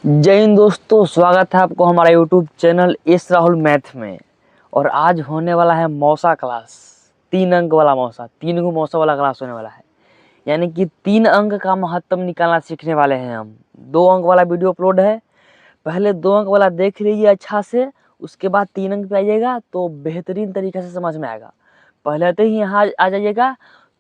जय हिंद दोस्तों, स्वागत है आपको हमारा YouTube channel S Rahul math में। और आज होने वाला है मौसा क्लास। 3 अंक वाला मौसा, 3 मौसा वाला क्लास होने वाला है। यानी कि 3 अंक का महत्तम निकालना सीखने वाले हैं हम। 2 अंक वाला वीडियो अपलोड है, पहले 2 अंक वाला देख लीजिए अच्छा से, उसके बाद 3 अंक पे आइएगा तो बेहतरीन तरीके से समझ में आएगा। पहले तो ही यहाँ आ जाइएगा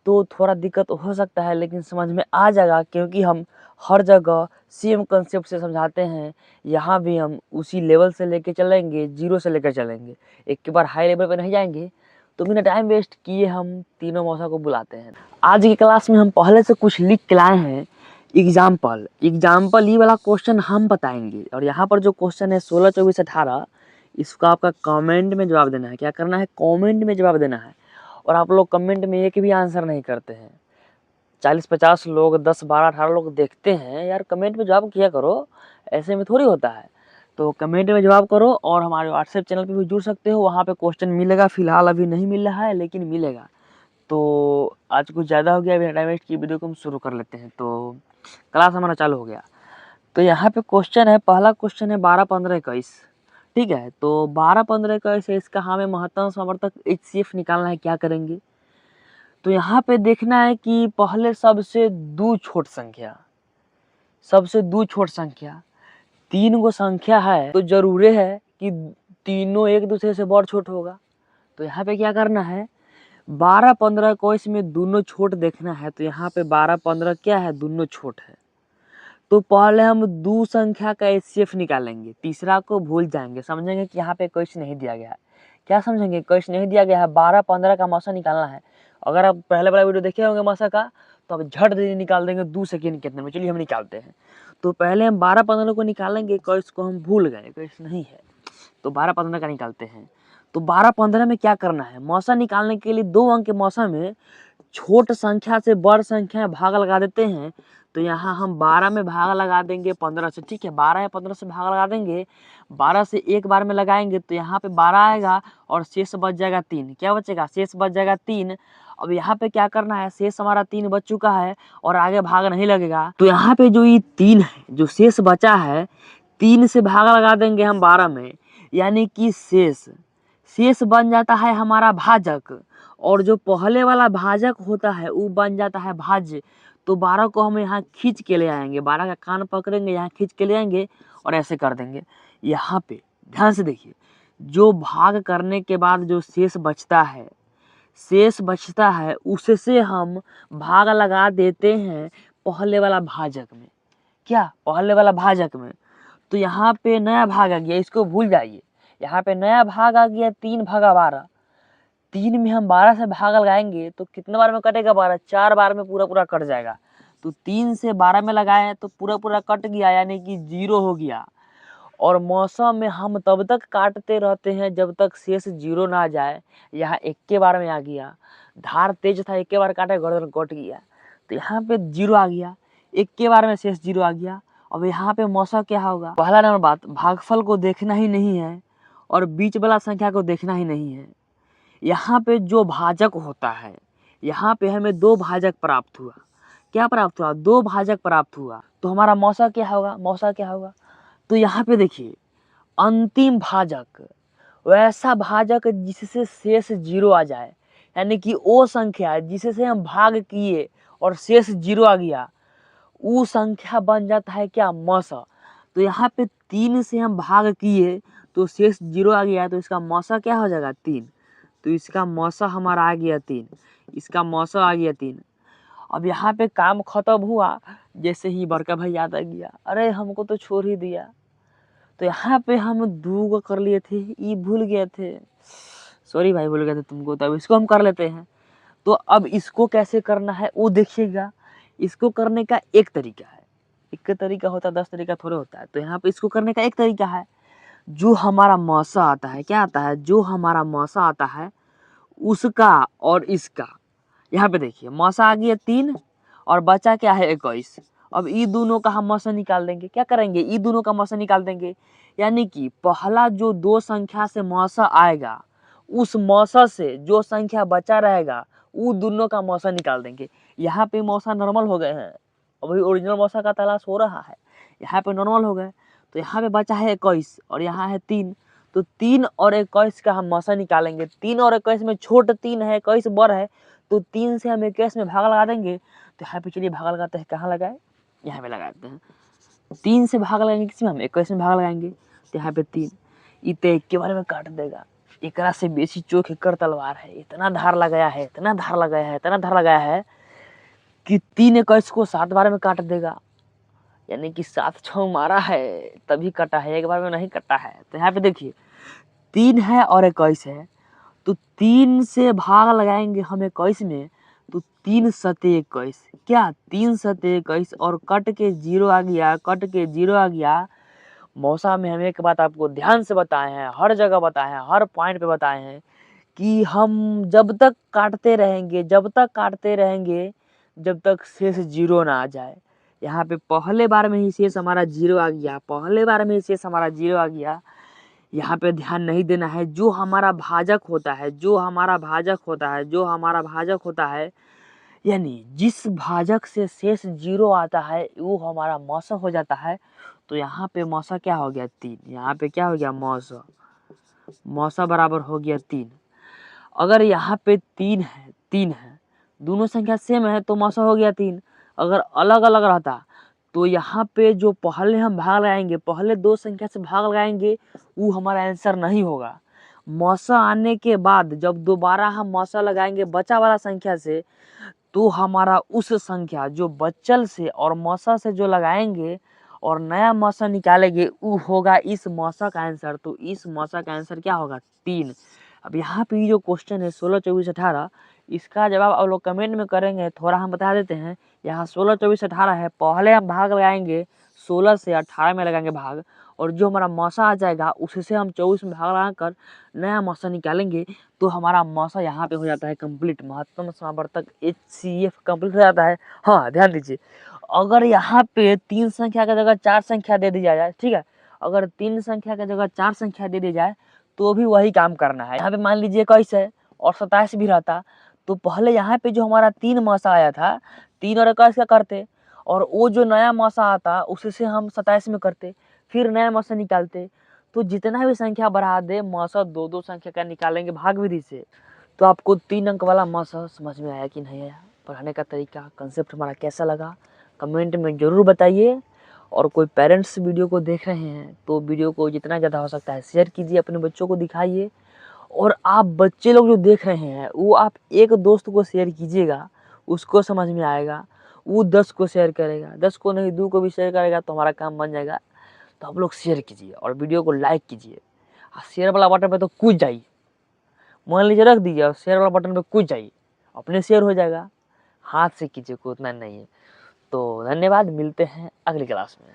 तो थोड़ा दिक्कत हो सकता है, लेकिन समझ में आ जाएगा, क्योंकि हम हर जगह सेम कंसेप्ट से समझाते हैं। यहाँ भी हम उसी लेवल से लेके चलेंगे, जीरो से लेकर चलेंगे, एक के बार हाई लेवल पे नहीं जाएंगे। तो बिना टाइम वेस्ट किए हम तीनों मौसा को बुलाते हैं। आज की क्लास में हम पहले से कुछ लिख के लाए हैं। एग्जाम्पल ये वाला क्वेश्चन हम बताएंगे, और यहाँ पर जो क्वेश्चन है 16, 24, 18, इसका आपका कमेंट में जवाब देना है। क्या करना है? कमेंट में जवाब देना है। और आप लोग कमेंट में एक भी आंसर नहीं करते हैं। 40-50 लोग, 10, 12, 18 लोग देखते हैं यार, कमेंट में जवाब किया करो, ऐसे में थोड़ी होता है। तो कमेंट में जवाब करो, और हमारे व्हाट्सएप चैनल पे भी जुड़ सकते हो, वहाँ पे क्वेश्चन मिलेगा। फिलहाल अभी नहीं मिल रहा है, लेकिन मिलेगा। तो आज कुछ ज़्यादा हो गया, बिना टाइम वेस्ट की वीडियो को हम शुरू कर लेते हैं। तो क्लास हमारा चालू हो गया। तो यहाँ पे क्वेश्चन है, पहला क्वेश्चन है 12, 15, 21। ठीक है, तो 12, 15, 21 है, इसका हमें महत्तम समर्थक HCF निकालना है। क्या करेंगे? तो यहाँ पे देखना है कि पहले सबसे दो छोट संख्या, 3 गो संख्या है, तो जरूरी है कि तीनों एक दूसरे से बड़ छोट होगा। तो यहाँ पे क्या करना है? 12, 15, 21 में दोनों छोट देखना है। तो यहाँ पे 12, 15 क्या है? दोनों छोट है। तो पहले हम दो संख्या का HCF निकालेंगे, तीसरा को भूल जाएंगे, समझेंगे कि यहाँ पे क्वेश्चन नहीं दिया गया है। क्या समझेंगे? क्वेश्चन नहीं दिया गया है, 12, 15 का मौसा निकालना है। अगर आप पहले वाला वीडियो देखे होंगे मौसा का, तो आप झट दे निकाल देंगे 2 सेकेंड के अंदर में। चलिए हम निकालते हैं। तो पहले हम 12, 15 को निकालेंगे, क्वेश्चन को हम भूल गए, क्वेश्चन नहीं है। तो 12, 15 का निकालते हैं। तो 12, 15 में क्या करना है? मौसा निकालने के लिए 2 अंक के मौसा में छोट संख्या से बड़ संख्या में भाग लगा देते हैं। तो यहाँ हम 12 में भाग लगा देंगे 15 से। ठीक है, 12 या 15 से भाग लगा देंगे, 12 से एक बार में लगाएंगे तो यहाँ पे 12 आएगा, और शेष बच जाएगा 3। क्या बचेगा? शेष बच जाएगा 3। अब यहाँ पे क्या करना है? शेष हमारा 3 बच चुका है, और आगे भाग नहीं लगेगा। तो यहाँ पे जो ये 3 है, जो शेष बचा है, 3 से भाग लगा देंगे हम 12 में, यानी कि शेष बन जाता है हमारा भाजक, और जो पहले वाला भाजक होता है वो बन जाता है भाज्य। तो 12 को हम यहाँ खींच के ले आएंगे, 12 का कान पकड़ेंगे, यहाँ खींच के ले आएंगे और ऐसे कर देंगे। यहाँ पे ध्यान से देखिए, जो भाग करने के बाद जो शेष बचता है उससे हम भाग लगा देते हैं पहले वाला भाजक में। क्या? पहले वाला भाजक में। तो यहाँ पे नया भाग आ गया, इसको भूल जाइए। यहाँ पे नया भाग आ गया 3/12। 3 में हम 12 से भाग लगाएंगे तो कितने बार में कटेगा? 12, 4 बार में पूरा पूरा कट जाएगा। तो 3 से 12 में लगाए तो पूरा पूरा कट गया, यानी कि 0 हो गया। और मौसम में हम तब तक काटते रहते हैं जब तक शेष 0 ना आ जाए। यहाँ एक के बार में आ गया, धार तेज था, एक के बार काटे, गर्दन कट गया। तो यहाँ पे 0 आ गया, एक के बार में शेष 0 आ गया। अब यहाँ पे मौसम क्या होगा? पहला नंबर बात, भागफल को देखना ही नहीं है, और बीच वाला संख्या को देखना ही नहीं है। यहाँ पे जो भाजक होता है, यहाँ पे हमें 2 भाजक प्राप्त हुआ। क्या प्राप्त हुआ? 2 भाजक प्राप्त हुआ। तो हमारा मौसा क्या होगा? तो यहाँ पे देखिए, अंतिम भाजक, वैसा भाजक जिससे शेष 0 आ जाए, यानी कि वो संख्या जिससे हम भाग किए और शेष 0 आ गया, वो संख्या बन जाता है क्या? मौसा। तो यहाँ पे 3 से हम भाग किए तो शेष 0 आ गया, तो इसका मौसा क्या हो जाएगा? 3। तो इसका मौसा हमारा आ गया 3, इसका मौसा आ गया 3। अब यहाँ पे काम खत्म हुआ, जैसे ही बड़का भाई याद आ गया, अरे हमको तो छोड़ ही दिया। तो यहाँ पे हम 2 को कर लिए थे, ये भूल गए थे, सॉरी भाई, भूल गए थे तुमको। तो अब इसको हम कर लेते हैं। तो अब इसको कैसे करना है वो देखिएगा। इसको करने का एक तरीका है, एक तरीका होता है, 10 तरीका थोड़े होता है। तो यहाँ पे इसको करने का एक तरीका है, जो हमारा मौसा आता है, क्या आता है? जो हमारा मौसा आता है उसका और इसका, यहाँ पे देखिए मौसा आ गया 3, और बचा क्या है? 21। अब ये दोनों का हम मौसा निकाल देंगे। क्या करेंगे? ये दोनों का मौसा निकाल देंगे, यानी कि पहला जो 2 संख्या से मौसा आएगा, उस मौसा से जो संख्या बचा रहेगा वो दोनों का मौसा निकाल देंगे। यहाँ पे मौसा नॉर्मल हो गए हैं, अभी ओरिजिनल मौसा का तलाश हो रहा है, यहाँ पे नॉर्मल हो गए। तो यहाँ पे बचा है 21 और यहाँ है 3। तो 3 और 21 का हम मौसा निकालेंगे। 3 और 21 में छोटा 3 है, 21 बड़ा है, तो 3 से हम 21 में भाग लगा देंगे। तो यहाँ पे चलिए भाग लगाते हैं, कहाँ लगाए, यहाँ पे लगाते हैं। 3 से भाग लगाएंगे किसमें, हम 21 में भाग लगाएंगे। तो यहाँ पे 3 इतने एक के बारे में काट देगा। एकरा से बेसी चोख एकर तलवार है, इतना धार लगाया है, इतना धार लगाया है, इतना धार लगाया है कि 3 21 को 7 बार में काट देगा। यानी कि 7 छौ मारा है तभी कटा है, एक बार में नहीं कटा है। तो यहाँ पे देखिए 3 है और 21 है, तो 3 से भाग लगाएंगे हम 21 में, तो 3 सते 21, क्या 3 सते 21 और कट के 0 आ गया, कट के 0 आ गया। मौसा में हम एक बात आपको ध्यान से बताए हैं, हर जगह बताए हैं, हर पॉइंट पे बताए हैं कि हम जब तक काटते रहेंगे, जब तक काटते रहेंगे, जब तक शेष 0 ना आ जाए। यहाँ पे पहले बार में ही शेष हमारा 0 आ गया, पहले बार में ही शेष हमारा 0 आ गया। यहाँ पे ध्यान नहीं देना है, जो हमारा भाजक होता है, जो हमारा भाजक होता है, जो हमारा भाजक होता है, यानी जिस भाजक से शेष 0 आता है वो हमारा मौसा हो जाता है। तो यहाँ पे मौसा क्या हो गया 3, यहाँ पे क्या हो गया मौसा, मौसा बराबर हो गया 3। अगर यहाँ पे 3 है, 3 है, दोनों संख्या सेम है तो मौसा हो गया 3। अगर अलग अलग रहता तो यहाँ पे जो पहले हम भाग लगाएंगे, पहले 2 संख्या से भाग लगाएंगे, वो हमारा आंसर नहीं होगा। मौसा आने के बाद जब दोबारा हम मौसा लगाएंगे बचा वाला संख्या से, तो हमारा उस संख्या जो बच्चल से और मौसा से जो लगाएंगे और नया मौसा निकालेंगे, वो होगा इस मौसा का आंसर। तो इस मौसा का आंसर क्या होगा 3। अब यहाँ पे जो क्वेश्चन है 16 24 18, इसका जवाब आप लोग कमेंट में करेंगे, थोड़ा हम बता देते हैं। यहाँ 16 24 18 है, पहले हम भाग लगाएंगे 16 से 18 में लगाएंगे भाग, और जो हमारा मौसा आ जाएगा उससे हम 24 में भाग लगाकर नया मौसा निकालेंगे। तो हमारा मौसा यहाँ पे हो जाता है कंप्लीट, महत्तम समावर्तक HCF कंप्लीट हो जाता है। हाँ ध्यान दीजिए, अगर यहाँ पे 3 संख्या की जगह 4 संख्या दे दी जाए, ठीक है, अगर 3 संख्या की जगह 4 संख्या दे दी जाए तो भी वही काम करना है। यहाँ पे मान लीजिए 21 है और 27 भी रहता, तो पहले यहाँ पे जो हमारा 3 मौसा आया था, 3 और 21 का करते, और वो जो नया मौसा आता उससे हम 27 में करते, फिर नया मौसा निकालते। तो जितना भी संख्या बढ़ा दे, मौसा 2-2 संख्या का निकालेंगे भाग विधि से। तो आपको 3 अंक वाला मौसा समझ में आया कि नहीं आया, पढ़ाने का तरीका, कंसेप्ट हमारा कैसा लगा, कमेंट में ज़रूर बताइए। और कोई पेरेंट्स वीडियो को देख रहे हैं तो वीडियो को जितना ज़्यादा हो सकता है शेयर कीजिए, अपने बच्चों को दिखाइए। और आप बच्चे लोग जो देख रहे हैं वो आप एक दोस्त को शेयर कीजिएगा, उसको समझ में आएगा, वो 10 को शेयर करेगा, 10 को नहीं 2 को भी शेयर करेगा, तो हमारा काम बन जाएगा। तो आप लोग शेयर कीजिए और वीडियो को लाइक कीजिए, शेयर वाला बटन पे तो कूद जाइए, मान लीजिए रख दीजिए और शेयर वाला बटन पे कूद जाइए, अपने शेयर हो जाएगा। हाथ से कीजिए, कूदना नहीं है। तो धन्यवाद, मिलते हैं अगली क्लास में।